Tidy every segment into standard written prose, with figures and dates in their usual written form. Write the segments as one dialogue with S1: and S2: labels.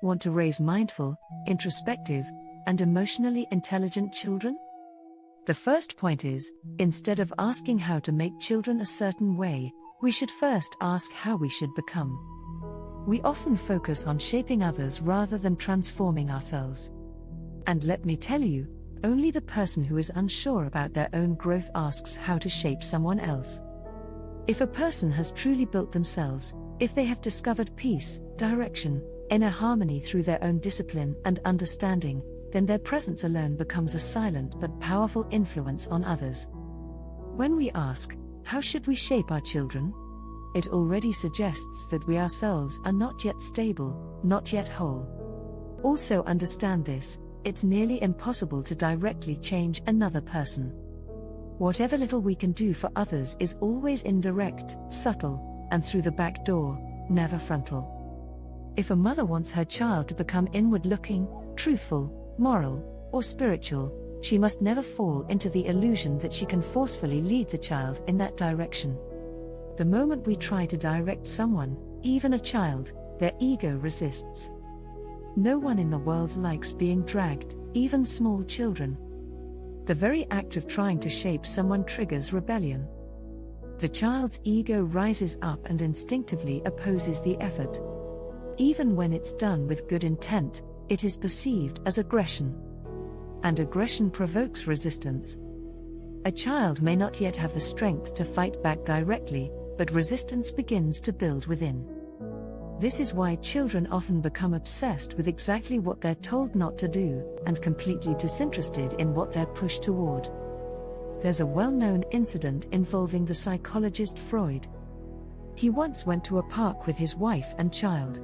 S1: Want to raise mindful, introspective, and emotionally intelligent children? The first point is, instead of asking how to make children a certain way, we should first ask how we should become. We often focus on shaping others rather than transforming ourselves. And let me tell you, only the person who is unsure about their own growth asks how to shape someone else. If a person has truly built themselves, if they have discovered peace, direction, inner harmony through their own discipline and understanding, then their presence alone becomes a silent but powerful influence on others. When we ask, how should we shape our children? It already suggests that we ourselves are not yet stable, not yet whole. Also understand this, it's nearly impossible to directly change another person. Whatever little we can do for others is always indirect, subtle, and through the back door, never frontal. If a mother wants her child to become inward-looking, truthful, moral, or spiritual, she must never fall into the illusion that she can forcefully lead the child in that direction. The moment we try to direct someone, even a child, their ego resists. No one in the world likes being dragged, even small children. The very act of trying to shape someone triggers rebellion. The child's ego rises up and instinctively opposes the effort. Even when it's done with good intent, it is perceived as aggression. And aggression provokes resistance. A child may not yet have the strength to fight back directly, but resistance begins to build within. This is why children often become obsessed with exactly what they're told not to do, and completely disinterested in what they're pushed toward. There's a well-known incident involving the psychologist Freud. He once went to a park with his wife and child.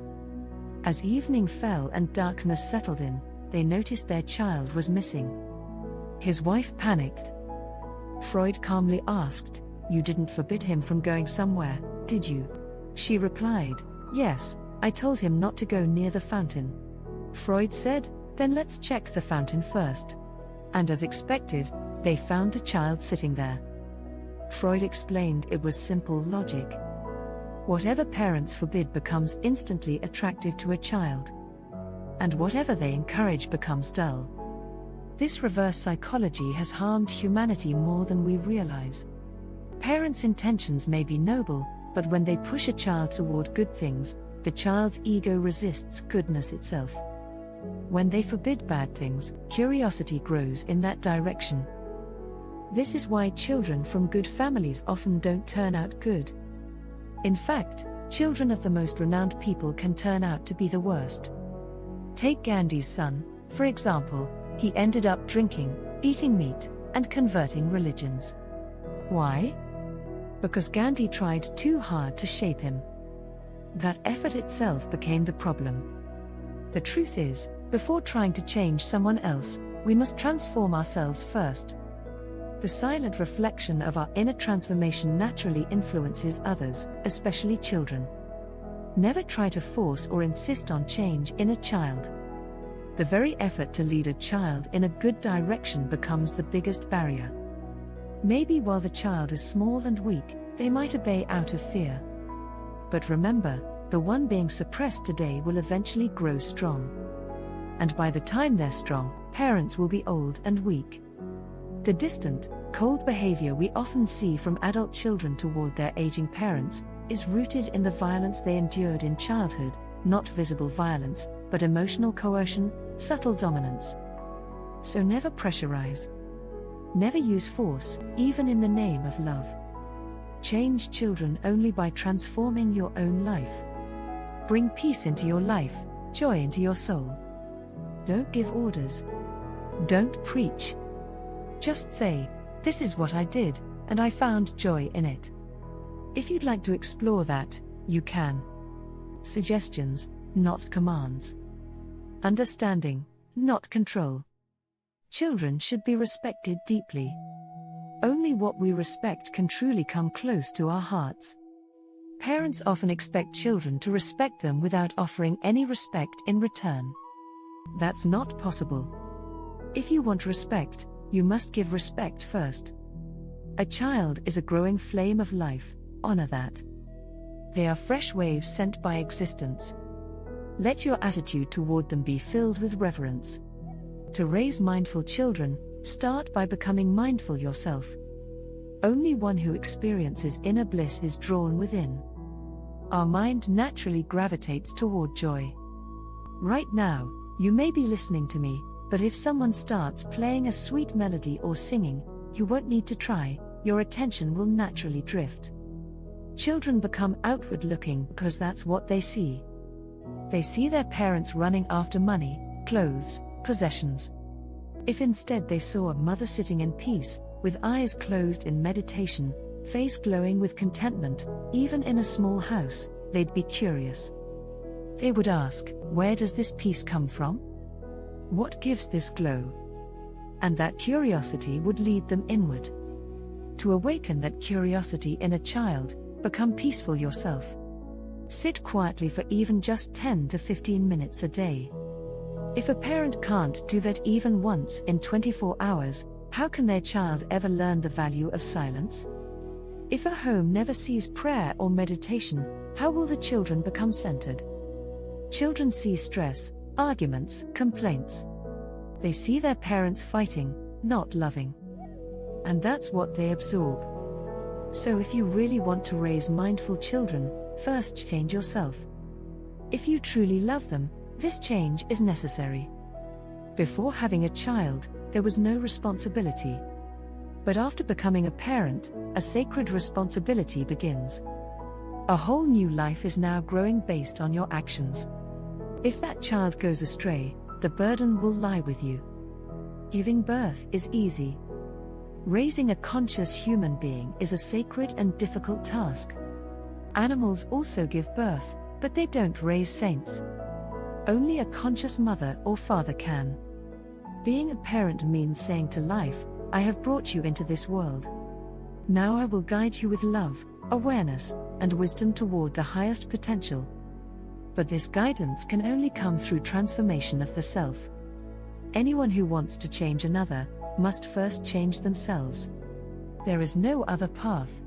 S1: As evening fell and darkness settled in, they noticed their child was missing. His wife panicked. Freud calmly asked, "You didn't forbid him from going somewhere, did you?" She replied, "Yes, I told him not to go near the fountain." Freud said, "Then let's check the fountain first." And as expected, they found the child sitting there. Freud explained it was simple logic. Whatever parents forbid becomes instantly attractive to a child. And whatever they encourage becomes dull. This reverse psychology has harmed humanity more than we realize. Parents' intentions may be noble, but when they push a child toward good things, the child's ego resists goodness itself. When they forbid bad things, curiosity grows in that direction. This is why children from good families often don't turn out good. In fact, children of the most renowned people can turn out to be the worst. Take Gandhi's son, for example. He ended up drinking, eating meat, and converting religions. Why? Because Gandhi tried too hard to shape him. That effort itself became the problem. The truth is, before trying to change someone else, we must transform ourselves first. The silent reflection of our inner transformation naturally influences others, especially children. Never try to force or insist on change in a child. The very effort to lead a child in a good direction becomes the biggest barrier. Maybe while the child is small and weak, they might obey out of fear. But remember, the one being suppressed today will eventually grow strong. And by the time they're strong, parents will be old and weak. The distant, cold behavior we often see from adult children toward their aging parents is rooted in the violence they endured in childhood, not visible violence, but emotional coercion, subtle dominance. So never pressurize. Never use force, even in the name of love. Change children only by transforming your own life. Bring peace into your life, joy into your soul. Don't give orders. Don't preach. Just say, "This is what I did, and I found joy in it." If you'd like to explore that, you can. Suggestions, not commands. Understanding, not control. Children should be respected deeply. Only what we respect can truly come close to our hearts. Parents often expect children to respect them without offering any respect in return. That's not possible. If you want respect, you must give respect first. A child is a growing flame of life, honor that. They are fresh waves sent by existence. Let your attitude toward them be filled with reverence. To raise mindful children, start by becoming mindful yourself. Only one who experiences inner bliss is drawn within. Our mind naturally gravitates toward joy. Right now, you may be listening to me, but if someone starts playing a sweet melody or singing, you won't need to try, your attention will naturally drift. Children become outward-looking because that's what they see. They see their parents running after money, clothes, possessions. If instead they saw a mother sitting in peace, with eyes closed in meditation, face glowing with contentment, even in a small house, they'd be curious. They would ask, where does this peace come from? What gives this glow? And that curiosity would lead them inward. To awaken that curiosity in a child, become peaceful yourself. Sit quietly for even just 10 to 15 minutes a day. If a parent can't do that even once in 24 hours, how can their child ever learn the value of silence? If a home never sees prayer or meditation, how will the children become centered? Children see stress, arguments, complaints. They see their parents fighting, not loving. And that's what they absorb. So if you really want to raise mindful children, first change yourself. If you truly love them, this change is necessary. Before having a child, there was no responsibility. But after becoming a parent, a sacred responsibility begins. A whole new life is now growing based on your actions. If that child goes astray, the burden will lie with you. Giving birth is easy. Raising a conscious human being is a sacred and difficult task. Animals also give birth, but they don't raise saints. Only a conscious mother or father can. Being a parent means saying to life, I have brought you into this world. Now I will guide you with love, awareness, and wisdom toward the highest potential. But this guidance can only come through transformation of the self. Anyone who wants to change another, must first change themselves. There is no other path.